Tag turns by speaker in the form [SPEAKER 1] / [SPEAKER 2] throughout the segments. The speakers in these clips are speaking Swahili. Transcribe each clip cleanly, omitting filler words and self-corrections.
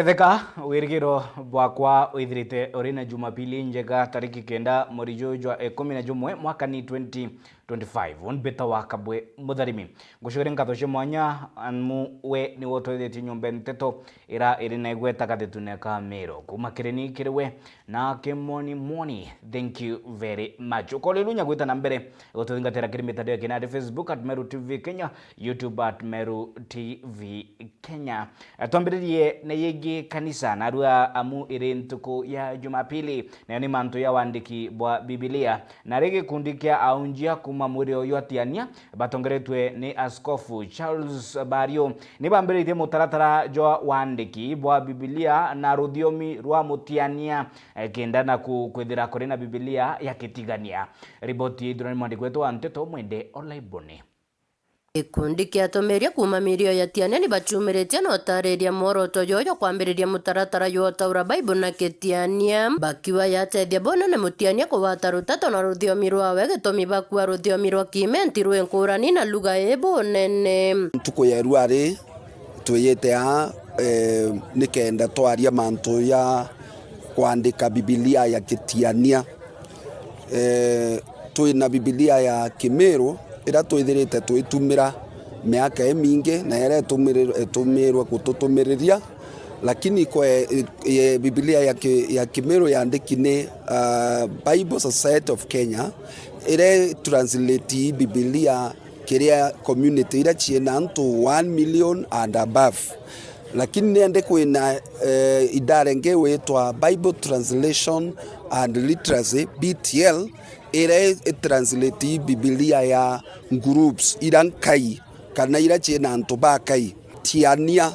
[SPEAKER 1] Ketheka wirigiro bwakwa uithirite orina Jumapili njega tariki kenda morijo jwa 11 mwaka ni 2025 unbeta wakabwe mutharimi ngushore ngatoshe mwanya anmu we ni wotoitheti nyumba nteto ira irina igweta gatetune ka mero kumakireni kiriwe na moni. Thank you very much ukolelunya gwita na mbere gotothingatira kirimitandao kinade Facebook @Meru TV Kenya, YouTube @Meru TV Kenya. Twambiririe na yegi kanisa narua amu iri ntuku ya Jumapili na ni mantu ya wandiki bwa Biblia na rege kundikia aunjia kuma muri oyotiania batongeretwe ni Askofu Charles Bario ni bambirite mutaratara jwa wandiki bwa Biblia na rudhiomi rwa mutiania kenda na kwithira kuri na Biblia ya kitigania. Riboti durani mwandiki wetu wa Nteto Mwende Olaiboni.
[SPEAKER 2] Ikundi kiatomeria kuma mirio ya tiania ni bachumiretia na otariria mworoto yoyo kwambiriria mutaratara yotaura Bible na ketiania bakiwa yatethia bona na mutiania kuwata rutato na rudhiomi rwawe gitomi bakua rudhiomi rwa kimenti rwenkurani na lugha nene
[SPEAKER 3] tuko ya ruare tuyete a nikenda twaria mantu ya kuandika Biblia ya ketiania tuina Biblia ya Kimeru ira twithirite twitumira miaka eminge na ira tumirwa kututumiriria lakini kwa Biblia ya Kimeru yandikine Bible Society of Kenya ira translate Biblia kiria community ira chiena antu 1 million and above lakini nende kwina idara ngewetwa Bible Translation and Literacy BTL ira translate Biblia ya groups irankai kana ira chena antu bakai tiania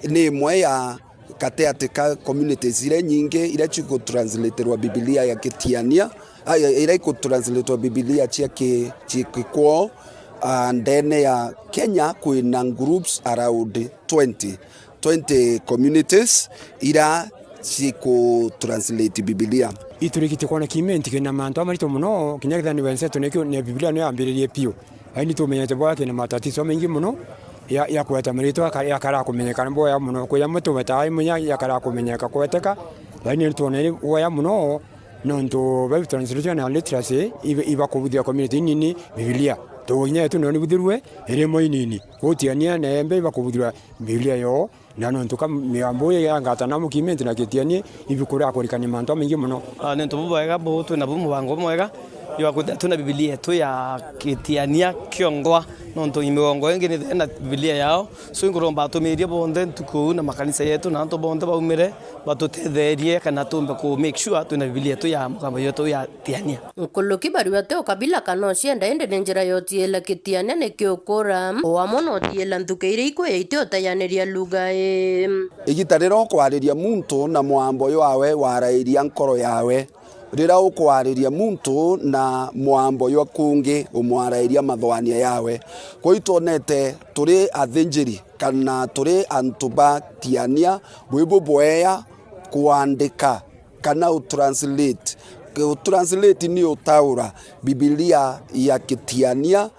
[SPEAKER 3] ni mwe ya kateateka communities ira nyinge ira chiko translaterwa Biblia ya kitiania ira iko translaterwa Biblia chia kwa and then ya Kenya kuna groups around 20 communities ira chiko translate Biblia
[SPEAKER 4] iturikite kona kimenti kena mantu amarito muno kinyagithani wenseto ne Biblia no yambiririe pio aini tumenyete bwa kena matatizo mengi muno ya kweta marito ya kara kumenyeka mbo ya muno ko ya muto bata munya ya kara kumenyeka kweteka aini tuone ya muno nonto Bible Translation and Literacy iba kubudia community nini Biblia to nyetu no nibudurwe eremo inini otiania na embe iba kubudia Biblia yo na nonto kam miamboye ya ngata na mukimenti na ketiani ibikura akorikani manto mengi muno
[SPEAKER 5] nento bubwega butu na bumubango mwega yo akutuna Biblia tu ya ketiania kiongwa nonto imigongo yengi ni na Biblia yao so ngoromba atumirie bonde tuku na makanisa yetu na nto bonde baumire batutetherie kana tumbe ku make sure tuna Biblia tu ya mukamba yetu ya tiania
[SPEAKER 2] nkuluki bariwa te kabila kanosia ndaende nenjera yotiela ketiania ne kiokora o amono tiela ntukeire iko yeite otayaniria lugha
[SPEAKER 3] igitariro kwariria muntu na mwambo yawe warairia nkoro yawe rira ukwariria muntu na mwambo yo kungi umwarairia mathwania yawe koitonete turi athinjiri kana turi antuba tiania bwibo boya kuandika kana utranslate ni utaura Biblia ya kitiania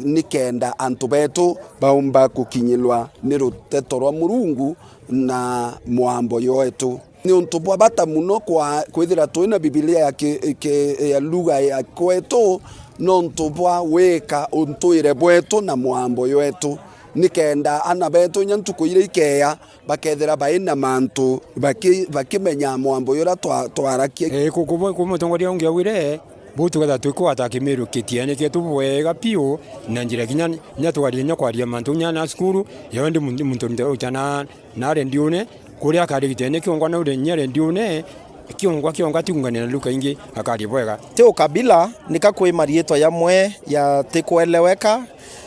[SPEAKER 3] nikenda antubetu baumba kukinyilwa ni ruteto rwa Murungu na mwambo yoetu ni untubwa bata muno kwa kwithira tuina Biblia ya lugha ya kwetu no ntubwa weka untuire bwetu na mwambo yetu nikenda ana betu nyantuko ire ikeya bakethira baina mantu bakimenya mwambo yora twarakie
[SPEAKER 4] kumutongoria ungi awire butu gatha twiko atakimeru kitiane kietu bwega pio na njira kinya nyatwaria nyakwaria mantu nyana skuru yondi muntu ndana na rendione kuria kari gitene kiongwa na ure nyere ndione kiongwa tingungania na luka ingi akari bwega
[SPEAKER 5] te ukabila nikakwe marietwa yamwe ya tekweleweka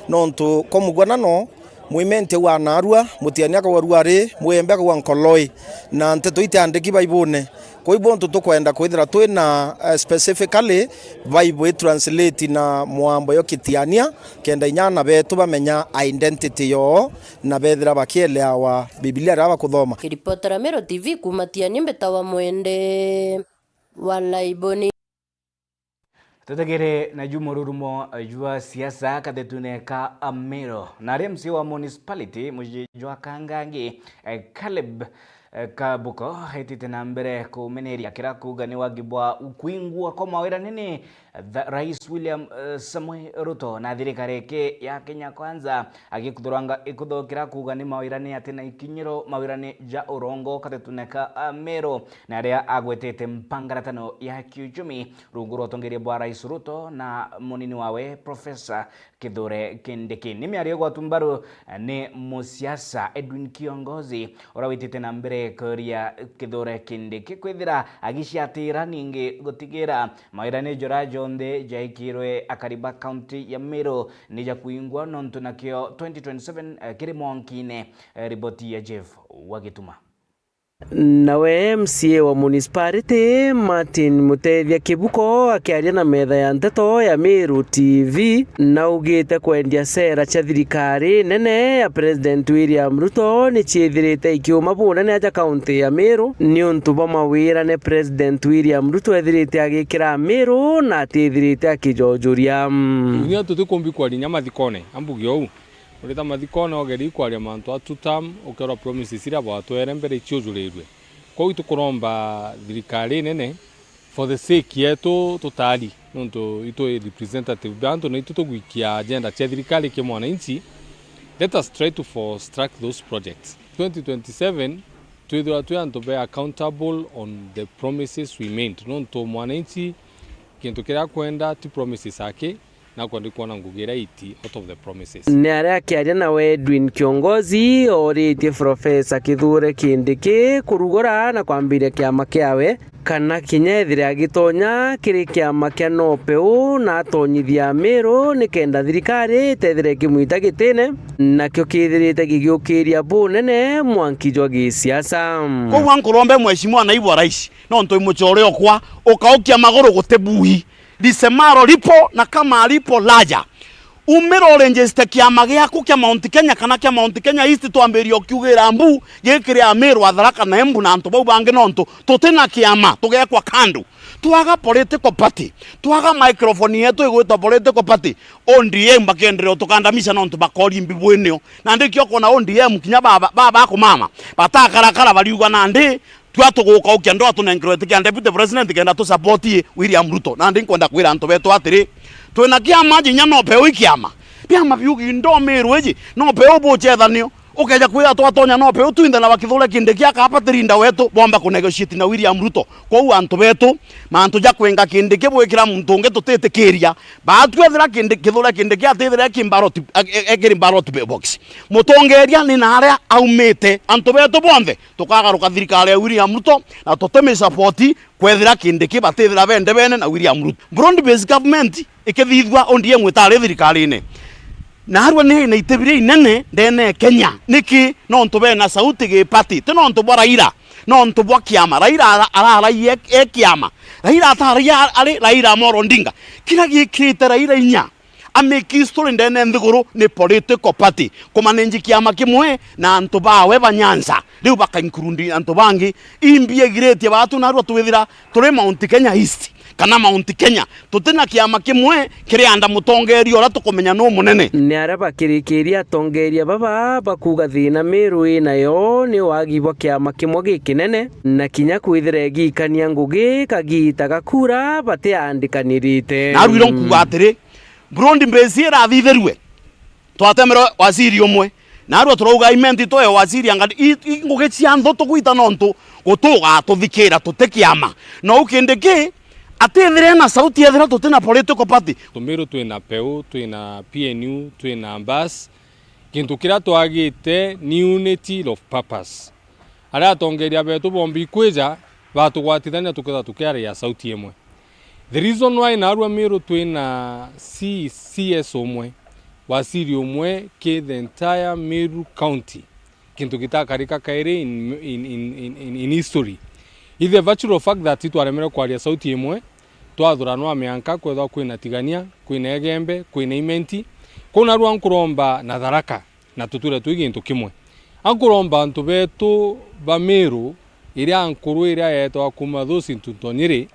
[SPEAKER 5] nonto komugwana no muimente wa narua mutiania kwa ruare muembe kwa nkoloi na nteto itiandiki Bible kwa hivyo tukwenda kwithira twina specifically Bible translate na mwambo yo kitiania kenda inyana betu bamenya identity yo na bethira bakielewa wa Biblia raba kuthoma.
[SPEAKER 2] Kiripotera Meru TV kumatiani mbetawa Mwende Olaiboni.
[SPEAKER 1] Tutegere na jumururumo jua siasa katetune ka Amero na remsi wa municipality mujijwa kangangi Caleb Kabuko haitite na mbere kumeneria kira kugani wagibwa ukuingwa kwa mawira nini Rais William Samoei Ruto na thirikari ya Kenya Kwanza agikuthuranga ikuthokira kugani mawirani atina ikinyiro mawirani ja urongo katetune ka Amero na ria agwetete mpangaratano ya kiuchumi rungu rotongeria bwa Rais Ruto na munini wawe Professor Kithure Kindiki. Ni miario gwa tumbaru ni musiasa Edwin Kiongozi urawitite na mbere kuria Kithure Kindiki kwithira agishiatira ningi gutigira mawirani jora jonde jaikirwe akariba county ya Meru nija kuingwa nontu nakio 2027 kirimonkine riboti ya Jeff Wagituma.
[SPEAKER 6] Nawe MCA wa municipality Martin Mutethia Kibuko akiaria na metha ya nteto ya Meru TV na ugite kwendia sera cha thirikari nene ya President William Ruto ni chiithirite ikiuma bunene aja county ya Meru ni untu bwa mawira ne President William Ruto ethirite agikira Meru na atithirite akijojuria
[SPEAKER 7] nia tutukumbi kwa nyama thikone ambugio u urita mathikone ogeri kwaria mantu atutam ukera promises ira batwere mbere ichiojurirwe kwa itu kuromba thirikari nene for the sake yetu tutali nonto ito representative bantu na itu tugwikia agenda cha thirikari ke mwananchi. Let us try to fast-track those projects. 2027 to be accountable on the promises we made nonto mwananchi kintu kira kwenda ti promises ake na kuandikwa na ngugira iti out of the promises.
[SPEAKER 6] Ni aria akiaria na Edwin Kiongozi oritie Professor Kithure Kindiki kurugora na kwambiria kiama kiawe kana kinyethire agitonya kiri kiama kia nopeu na atonyithia Meru ni kenda thirikari tethire kimwita gitine na kio kithirite gigiukiria bunene mwankijwa gisiasa
[SPEAKER 8] ko wankurombe mheshimiwa naibu wa rais no ntoi muchore okwa ukaukia magoro gutebuhi lisemaro lipo na kama alipo laja umero register kiama giaku kia Mount Kenya kana kia Mount Kenya East twambirio kiugira mbu gikire Ameru Atharaka na Embu na antu bau bangi nontu tutena kiama tugekwa kandu twaga political party twaga microphone yetu igwitwa political party ODM bakendere tukandamisha nontu bakori mbibwenio na ndikyo kona ODM kinya baba ko mama batakarakara baliugwa na ndi twatuguka ukia ndo atunengerwe tikia deputy president kenda tu support William Ruto na ndi kwenda kwira antu betu atiri twina kiama jinya no pe wikiama biama biugi ndo Meru eji no pe obuchethanio ukeja kwira twatonya no pe tuinda na Kithure Kindiki akapatirinda wetu bomba ku negotiate na William Ruto kwa antu betu mantu ja kwenga Kindiki bwikira muntu unge tutitikiria batwethira Kithure Kindiki atithira kimbaroti ekiri baroti box mutongeria ni naria aumite antu betu bonthe tukagaruka thirikari ya William Ruto na tuteme support kwethira Kindiki batithira bende bene na William Ruto broad based government ikithithwa ondie mwitare thirikari ine na harwa ne itebire inene ndene Kenya niki no ntobe na sauti ge party tino ntobwa Raila no ntobwa kiama Raila ara kiama Raila ataria ali Raila Amolo Odinga kila gikite Raila inya ameki story ndene nthiguru ni political party kumanenji kiama kimwe na ntobawe banyanza riu bakankurundi antobangi imbie girete batu na harwa tuwithira turi Mount Kenya East kana Mount Kenya tutena kiama kimwe kiri anda mutongeria ora tukumenya no munene
[SPEAKER 6] ni araba kirikiria tongeria baba bakuga thina Meru inayo ni wagibwa kiama kimwe gikinene na kinya kwithire gikania ngugi kagita gakura bate andikanirite
[SPEAKER 8] na rwiro nkuga atiri Burundi mbezira thitherwe twatemero waziri umwe na arwa turouga imenti to yo waziri angadi ngugi cia ntho tukwita nontu gutuga tuthikira tutekiama no ukindiki atithire na sauti ethira tutena political party
[SPEAKER 7] Meru twina peu twina PNU twina Ambas kintu kira twagite ni unity of purpose ara tongeria betu bombi kweja batugwatithania tuketha tukiaria ya sauti imwe. The reason why na arwa Meru twina CS umwe wasiri umwe ke the entire Meru county kintu kitakarika kaire in history is the virtual fact that it waremera kwaria sauti imwe twathurano mianka kwetha kwina tigania kwina egembe kwina imenti kuna ruan kuromba na Tharaka na tuture twigintu kimwe ankuromba antu betu ba Meru iria ankuru iria yeto akuma those intutonyire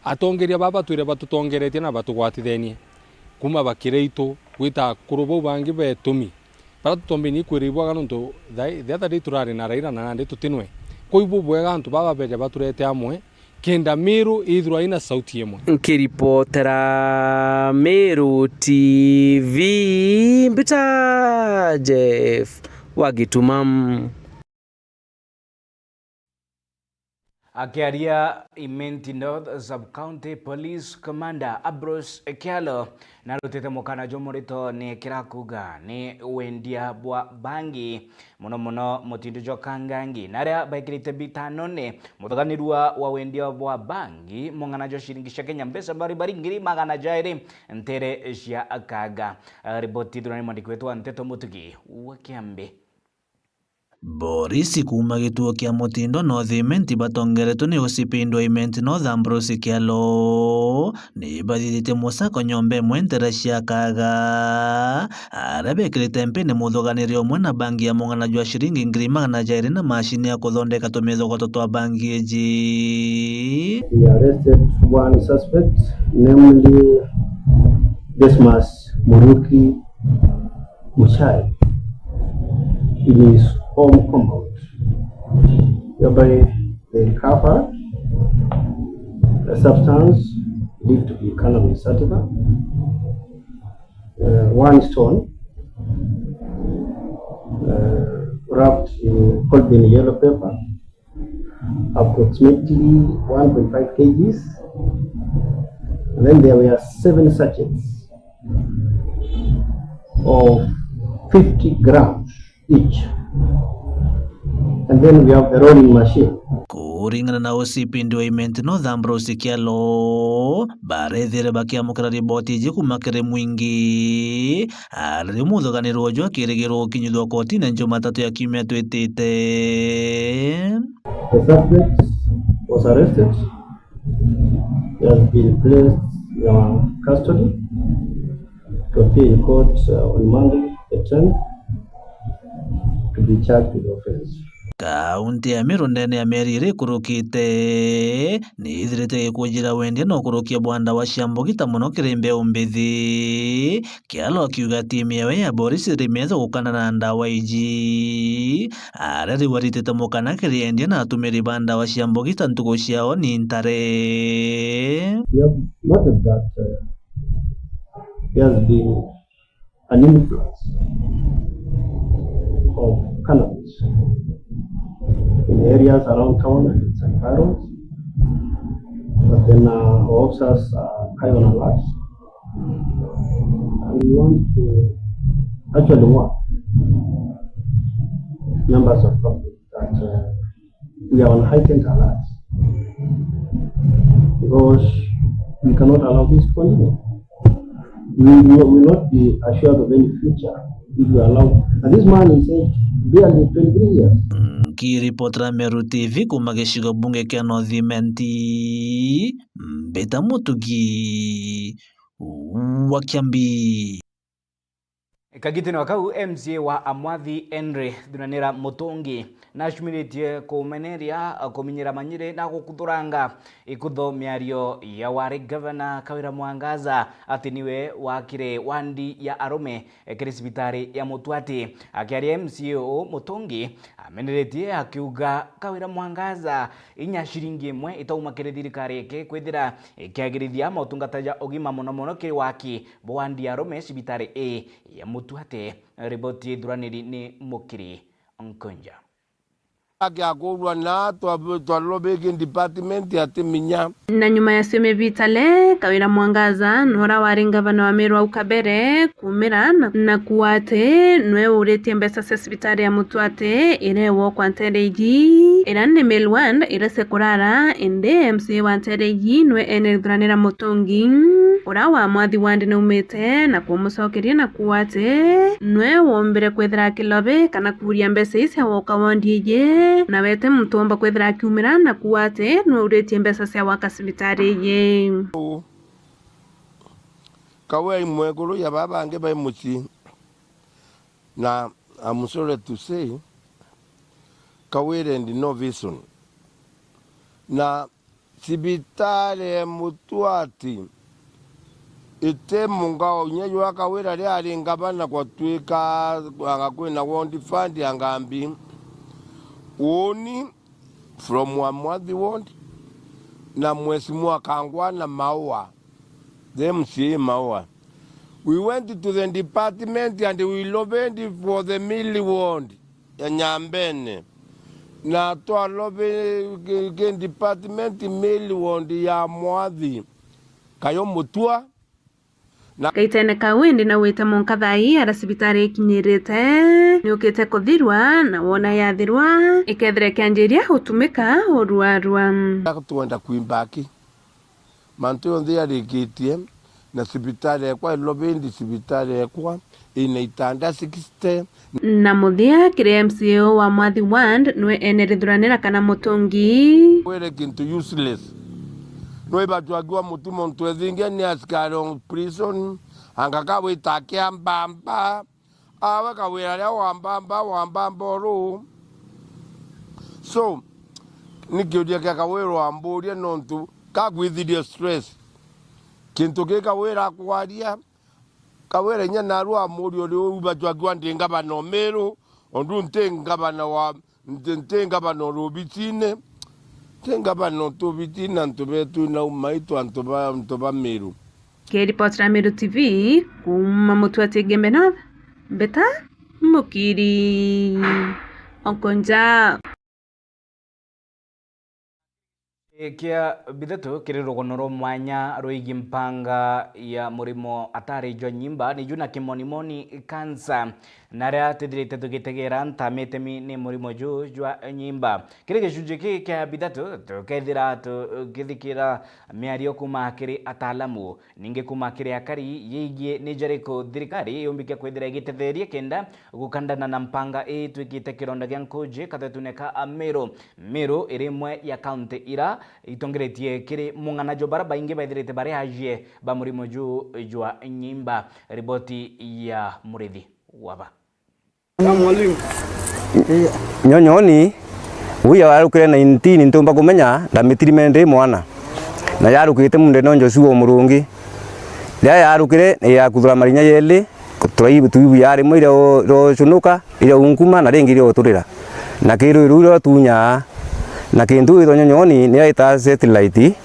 [SPEAKER 7] atongeria baba twire batutongeretie na batugwatithenie kuma bakireitu gwita kurubo bangi betumi para tutombeni kwiribwaga nonto the other day turari na Raila na Nandi tutinwe koibu bwega antu baba beje baturete amwe kenda Meru ithirwa ina sauti yemwe.
[SPEAKER 6] Nkiripotera Meru TV Mbita Jeff Wagitumam.
[SPEAKER 1] Akiaria Imenti North Sub-County Police Commander Abros Ekialo na rutete mukana jomorito ni kirakuga ni wendia bwa bangi muno mutindu jokangangi naria baikirite bitano ne muthaganirwa wa wendia bwa bangi mungana jo shiringi cia Kenya mbesa bari ngiri magana jairi ntere cia akaga riboti durani mwandikwetu Nteto Mutugi wa Kiambe.
[SPEAKER 9] Boris kuma gituo kia Mutindo North Imenti batongeretwo ni usipindwa Imenti North Ambrose Kialo ni bathithite musako nyombe mwentera cia kaga arabekirite mpini muthoganirio umwe na bangi ya mungana jwa shiringi ngiri magana jairi na mashini ya kuthondeka tumithogoto twa bangi eji.
[SPEAKER 10] We arrested one suspect, namely Desmas Muruki Muchai in his home compound, whereby they recovered a substance believed to be cannabis sativa, one stone wrapped in golden yellow paper, approximately 1.5 kgs, and then there were 7 sachets of 50 grams each. And then we have the rolling machine.
[SPEAKER 9] Kuringana na usipindi wa Imenti North Ambrose Kialo barethire bakiamukira riboti iji kumakire mwingi ari muthoganirwo jwa kirigirwo kinyithwa kotini Jumatatu ya kiumia twitite.
[SPEAKER 10] The suspect was arrested. He has been placed in our custody to appear in court on Monday the 10th to be charged with the offense.
[SPEAKER 9] Kaunti ya Meru ndene ya meri iri kurukite ni ithirite gikujira wendia no kurukia bwanda wa ciambugita muno kirimbe umbithi Kialo akiuga timu yawe ya Boris rimetho gukana na ndawa iji arari waritite mukana kiriendia na atumiri banda wa ciambugita ntugo ciao ni ntare.
[SPEAKER 10] We have noted that there has been an influx of cannabis in areas around town and its environs, but then our officers are high on alert, and we want to actually warn members of public that we are on heightened alert because we cannot allow this to continue. We will not be assured of any future if we allow. And this man is barely 23 years.
[SPEAKER 9] Kiripotera Meru TV kuma gicigo bunge kia North Imenti Mbita Mutugi wa Kiambi.
[SPEAKER 1] Kagitino wakau MCA wa Amwathi Henry Thunanira Mutungi na shumiritie kumeneria kuminyira manyire na gukuthuranga ikutho miario ya wari governor Kawira Mwangaza ati niwe wakire wandi ya arume kiri cibitari ya Mutwati. Akiaria MCA Mutungi ameneretie akiuga Kawira Mwangaza inya shiringi imwe itaumakire thirikari yake kwithira ikiagirithia motungata ya ugima muno kiri waki bwandi ya arume cibitari ya Mutwati. Riboti dhuraniri ni Mukiri Nkonja.
[SPEAKER 11] Akiakurwa na twalobeki department ya timinya
[SPEAKER 12] na nyuma ya seme vitale Kawira Mwangaza nhora wari gavana wa Meru au kabere kumira na kuwate nwe uretie mbesa sesibitari ya Mutwate irewo kwa ntereji irane melwand irese kurara ende MCA wa ntereji nwe ene Thuranira Mutungi ura wa Amwathi wandi na umete na kumucokeria na kuwate nwe wombere kwethira kilobe kana kuria mbesa isi woka wandieje na wete mtomba kwethira kiumira na kuwate nwe uretie mbesa cia waka cibitari ye
[SPEAKER 11] kawe imwe guru ya baba ange bai muchi na I'm sorry to say Kawira and no vision na sibitare Mutwati ite mungao nyeyo akawira ria ari ngabana kwa twika agakwina wondi fund angambi oni from Wamwathi ward na Mheshimiwa Kangwa na Maua the MCA Maua. We went to the department and we lobbied for the Milli ward ya Nyambene na to lobby again department Milli ward ya Mwathi kayo Mutua
[SPEAKER 12] na kaitene kawindi na wita monkathai ara sibitari ikinyirite ni ukite kuthirwa na wona yathirwa ikethire kianjiria utumika urwarwa
[SPEAKER 11] tuenda kuimbaki mantu yonthe arikitie na sibitari ekwa lobindi sibitari ekwa ina itanda 60
[SPEAKER 12] na muthia kire MCO wa Mwathi ward nwe enerithuranira kana mutungi
[SPEAKER 11] were kintu useless no batwagwa mutu muntu ethinge ni askari on prison angaka witakia mbamba awe kawira ria wambamba ru so nikiodia kakawiro amburia nontu kagwithirie stress kintu kikawira kwaria kawira nya naru amurio ri batwagwa ndinga no meru ondu ntengabana wa ntengabana robitine tengabana tobitina ntobetu na umaitu antoba meru
[SPEAKER 12] ke report ra Meru TV kuma Mutwati Gembe North Beta Mukiri Onkonja
[SPEAKER 1] kia bidatu kiri rogonoro mwanya roigi mpanga ya murimo atari jo nyimba ni juna kimonimoni kansa naria tidirite tugitegera ntametemi ni murimo ju jwa nyimba kiri gicunji kia bidatu tukethira tugithikira miario kuma kiri atalamu ninge kuma kiri akari yigie ni jariko thirikari yombike kwithira gitetherie kenda gukandana na mpanga twikite kironda gya nkuji kathetuneka Meru irimwe ya county ira itongeretie kiri mung'anajo bara baingi baithirite bare haje ba murimo ju jwa nyimba riboti ya Murithi waba
[SPEAKER 13] mwalimu nyonyoni uya warukire 19 ntumba kumenya ndamitrimende mwana na yarukite munde nonjo suo murungi ria yarukire ya kuthura marinya yeli turaibu tuibu yari mwira ro chunuka ira unkuma na ringi ro turira na kiru ro tunya na kintu ito nyonyoni ni aita satellite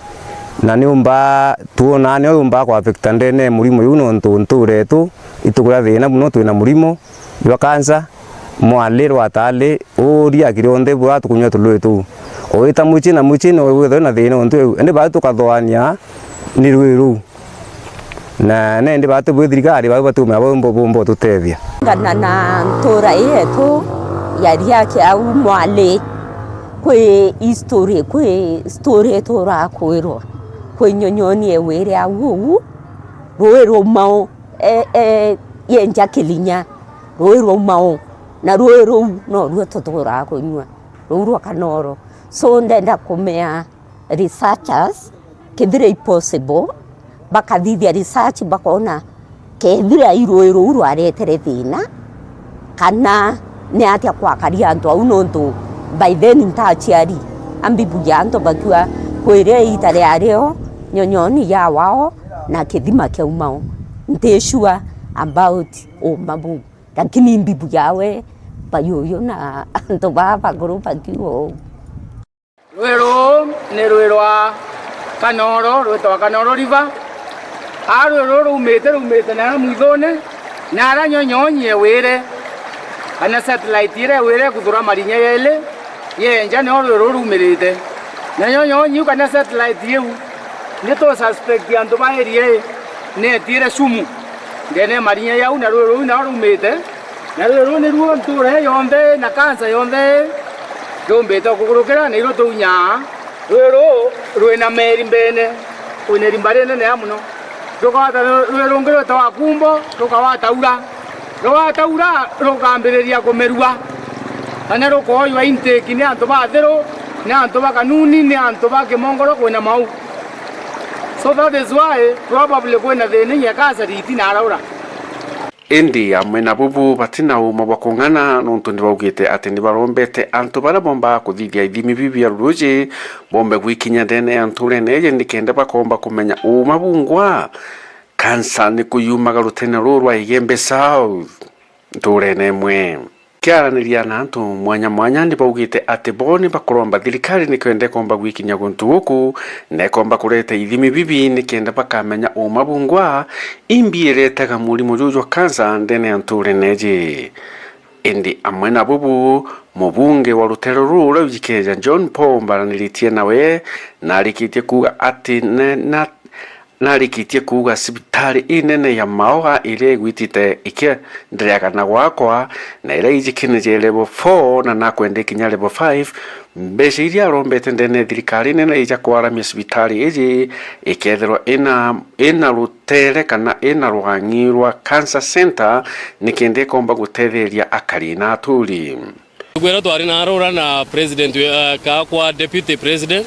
[SPEAKER 13] na ni umba tuona ni umba kwa affect ndene murimo yuno nturetu itukura thina muno twina murimo wa kansa mwalero atale oria kironde bwa tukunywa tuluetu oita muchi na wetho na thina ntu ende ba tukathoania ni rwiru na nende ba tu thirikari ba tu bombo tutethia
[SPEAKER 14] ngana na ntura yetu yari yake au mwale kwe story tora kwirwo kwe nyonyoni ewere awu rwero mao yenja kilinya rwero mao na rwero no rwototora kunywa rwero kanoro so ndenda kumea researchers kethire possible bakathithia research bakona kethire irwero urwaretere thina kana ni atia kwakaria antu au nontu by then ntachiari ambibu yanto bakiwa kwere itare areo nyonyoni ya wao na kithima kia umao nteshua about mabu lakini mbibu yawe bayoyo na anto baba groupa kiwo
[SPEAKER 15] rwero ne rwerwa kanoro rwetwa kanoro river aro rumete na muithone na ara nyonyonyi ewere ana satellite ire ewere kuthura marinya yele yenja ne rwero rumirite na nyonyonyi kana satellite yu ni to suspect yanto baerie ne tire sumu ngene marinya yau na rwero na rumete na rwero ni ruo nture yonde na kansa yonde ndombeta kugurukira ni ro tunya rwero rwena meri mbene une rimbarene ne amuno tukawata rwero ngiro tawa kumbo tukawata ura rukambireria kumerua kana rukoywa intake ni antu bathero ni antu bakanuni ni antu bakimongoro kwena mau so that is why probably kwena thini ya kansa riti na araura
[SPEAKER 16] indi amwe na bubu batina uma bakungana nontu ndi baugite ati ndi barombete antu bara bomba kuthithia ithimi bibia ruji bombe gwikinya ndene anture neje ndikenda bakomba kumenya uma bungwa kansa ni kuyumaga rutene rurwa Igembe South nture nemwe kiaraniria na antu mwanya ndi baugite ati boni bakoromba thirikari ni kwende komba gwikinya guntu guku ne komba kurete ithimi bibi ni kenda bakamenya uma bungwa imbiretaga murimo jujwa kansa ndene anture neje indi amwe na bubu mubunge wa rutero rura ujikeja John Paul mbaraniritie nawe narikitie kuga ati narikitie kuga sibitari inene ya Maoga ile gwitite ike ndriagana gwakwa na ile ijikineje level 4 na nakwende kinya level 5 mbese iria rombete ndene thirikari nene ija kwaramia sibitari iji ikethirwa ina rutere kana ina ruhangirwa cancer center nikende komba gutetheria akari na aturi
[SPEAKER 17] gwera twari na arora na president ka kwa deputy president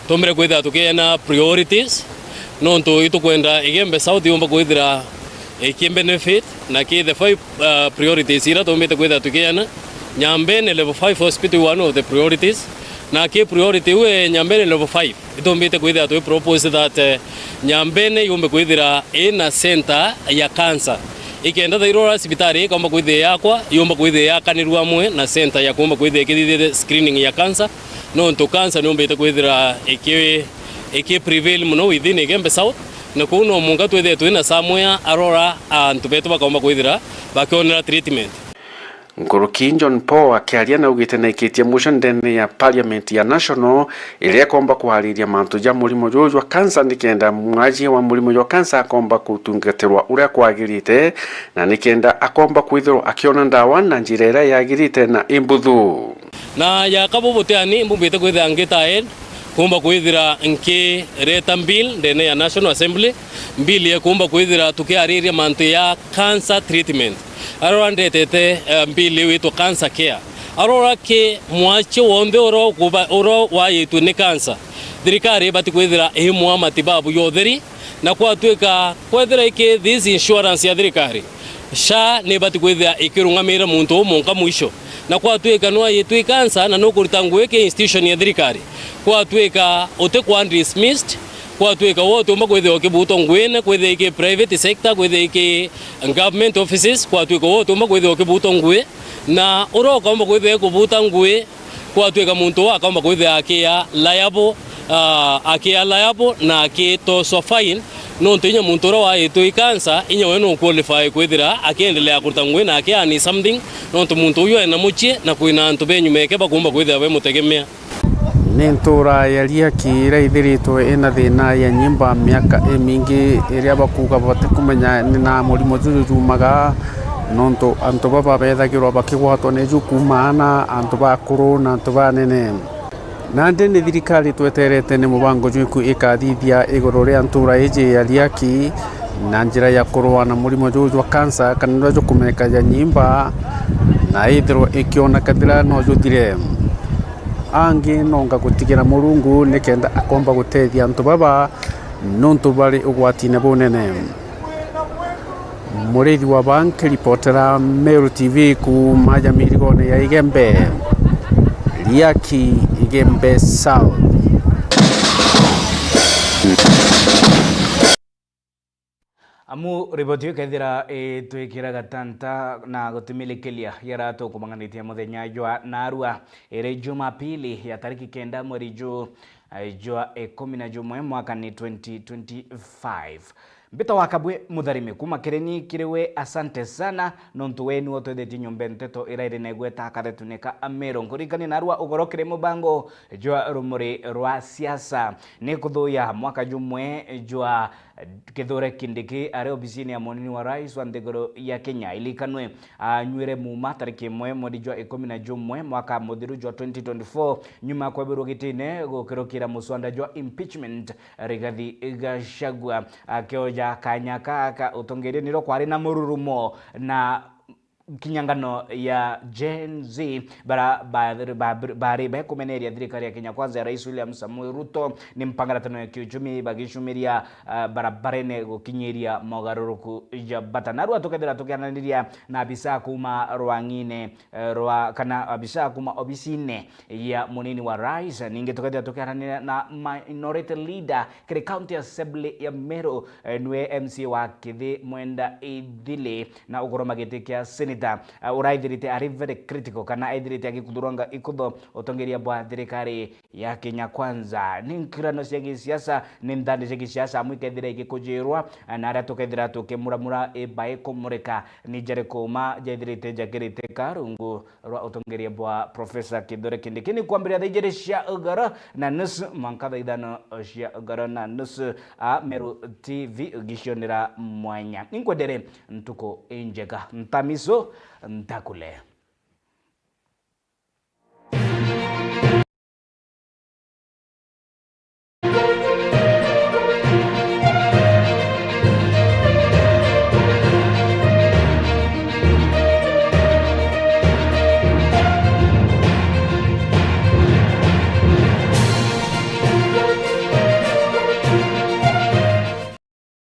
[SPEAKER 17] tomre kwetha tukena priorities nonto ito kwenda Igembe South yomba kwethira benefit na ke the 5 priorities ira tomete kwetha tukena Nyambene level 5 hospital one of the priorities na ke priority we Nyambene level 5 ito mbete kwethira to propose that Nyambene yomba kwethira ina center ya cancer ikenda thairora sibitari kamba kwithia yakwa yomba kwithia yakanirwa mwe na center ya komba kwithia kithithia screening ya cancer nonto cancer nomba ite kwithira eke prevail muno within Igembe South na kuno munga twethe twina samwea arora antu betu bakomba kwithira bakionera treatment
[SPEAKER 16] Nguruki John Paul akiaria na ugite na ikitie motion ndene ya parliament ya national ile komba kuhariria mantu ja murimo jojwa kansa nikenda mwaji wa murimo jwa kansa akomba kutungeterwa uria kwagirite na nikenda akomba kwithirwa akiona ndawa na njirera yagirite na imbuthu
[SPEAKER 17] na yakaboboteani mbubite kwithia ngitaen kumba kwithira nke reta bill ndene ya National Assembly bill ya kumba kwithira tukiariria mantu ya cancer treatment arora ndetete bill wito cancer care arora ke mwache wonde oro wa yitu ni cancer thirikari bati kwithira imwa matibabu yotheri na kwatwika kwithira ike this insurance ya thirikari SHA ne bati kwithira ikirungamira muntu monka mwisho na kwatwika no yitu cancer na no kurutangweke institution ya thirikari kwatwika ote kwa dismissed kwatwika wote umba kwethe okibuto ngwene kwethe ike private sector kwethe ike government offices kwatwika wote umba kwethe okibuto ngwe na uroka umba kwethe kubuta ngwe kwatwika muntu wa kamba kwethe akia liable na akito so fine no ntinya muntu ro wa itu ikansa inya weno qualify kwethira akiendelea kuruta ngwe na akia ni something no muntu uyo ena muchie na kuina antu benyu meke bakumba kwethira we mutegemea
[SPEAKER 18] Nentura yalia kira ithiritwo ina thina ya nyimba miaka mingi iria bakuga batikumenya na murimo jujumaga nonto antu baba bethagirwa bakigwatwo ne jukumana antu bakuru na antu banene na ndene thirikari tweterete ni mubango juku ikathithia iguru ria ntura iji yalia ki na njira ya kurwa na murimo jujwa kansa kana jukumeka ya nyimba na ithiro ikiona kathira no juthire angi nonga gutigira murungu nikenda akomba gutethia antu baba nontu bari ugwatine bunene murithi wa bank reportera Meru TV ku maja mirigone ya Igembe Liaki Igembe South
[SPEAKER 1] amu riboti kethira twikira gatanta na gutimilikilia yarato kumanganitia muthenya jwa narua ire Jumapili ya tariki 9 mweri jwa 11 mwaka ni 2025 Mbita wakabwe mutharimi kuma kireni kiriwe asante sana nontu wenu otwetheti nyumba nteto iraire negweta akaretuneka amero nkurikani narua ugorokire mubango jwa rumuri rwa siasa ni kuthuya mwaka jumwe jwa Kithure Kindiki ari obisini ya monini wa rais wa ndegoro ya Kenya ilikanwe nywire muma tariki 1 mweri jwa 11 mwaka muthiru jwa 2024 nyuma kwa biro gitine gukirokira muswanda jwa impeachment Rigathi Gachagua akioja kanyaka utongerie niro kwari na mururumo na kinyangano ya Gen Z bari kumeneria thirikari ya Kenya Kwanza ya Rais William Samoei Ruto ni mpangaratano ya kiuchumi bagishumiria barabarene gukinyiria mogaruruku ya batanaru atukethira tukiananiria na abisa kuma rwangine kana abisa kuma obisine ya munini wa rais ninge tukethira tukiananiria na minority leader kiri county assembly ya Meru nwe MC wa Kithi Mwenda Idhile na ugoroma gitikia senator uraithirite ari very critical kana aithirite agikuthuranga ikutho utongeria bwa thirikari ya Kenya Kwanza ni nkirano cia gisiasa ni ndani cia gisiasa mwikethira igikujirwa na aria tukethira tukimuramura ibae kumurika ni jere kuma jaithirite jakirite karungu rwa utongeria bwa Professor Kithure Kindiki ni kwambiria thaijere cia ugara na nusu mankatha ithano cia ugara na nusu a Meru TV gishonera mwanya ninkwendere ntuko injega ntamiso ntakule.